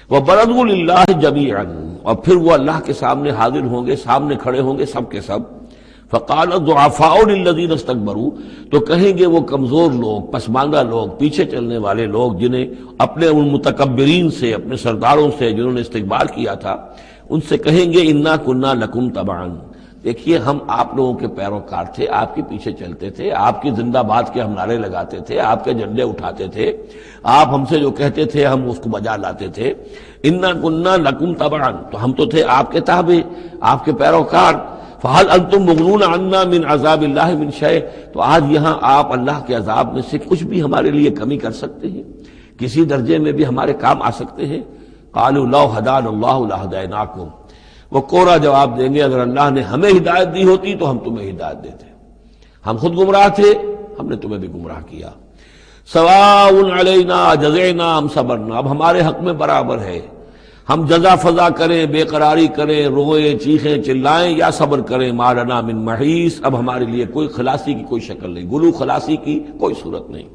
وَبَرَزُوا لِلَّهِ جَمِيعًا، اور پھر وہ اللہ کے سامنے حاضر ہوں گے، سامنے کھڑے ہوں گے سب کے سب. فَقَالَ الضُّعَفَاءُ لِلَّذِينَ اسْتَكْبَرُوا، تو کہیں گے وہ کمزور لوگ، پسماندہ لوگ، پیچھے چلنے والے لوگ، جنہیں اپنے ان متکبرین سے، اپنے سرداروں سے جنہوں نے استکبار کیا تھا، ان سے کہیں گے اِنَّا كُنَّا لَكُمْ تَبَعًا، دیکھیے ہم آپ لوگوں کے پیروکار تھے، آپ کے پیچھے چلتے تھے، آپ کی زندہ باد کے ہم نعرے لگاتے تھے، آپ کے جھنڈے اٹھاتے تھے، آپ ہم سے جو کہتے تھے ہم اس کو بجا لاتے تھے. اِنَّا كُنَّا لَكُمْ تَبَعًا، تو ہم تو تھے آپ کے تابع، آپ کے پیروکار. فَهَلْ أَنْتُمْ مُغْنُونَ عَنَّا مِنْ عَذَابِ اللَّهِ مِنْ شَيْءٍ، تو آج یہاں آپ اللہ کے عذاب میں سے کچھ بھی ہمارے لیے کمی کر سکتے ہیں، کسی درجے میں بھی ہمارے کام آ سکتے ہیں. قَالُوا لَوْ هَدَانَ اللَّهُ لَهَدَيْنَاكُمْ، وہ کوڑا جواب دیں گے اگر اللہ نے ہمیں ہدایت دی ہوتی تو ہم تمہیں ہدایت دیتے، ہم خود گمراہ تھے، ہم نے تمہیں بھی گمراہ کیا. سواء علینا جزعنا ام صبرنا، اب ہمارے حق میں برابر ہے، ہم جزا فضا کریں، بے قراری کریں، روئیں، چیخیں، چلائیں یا صبر کریں. ما لنا من محیص، اب ہمارے لیے کوئی خلاصی کی کوئی شکل نہیں، گلو خلاصی کی کوئی صورت نہیں.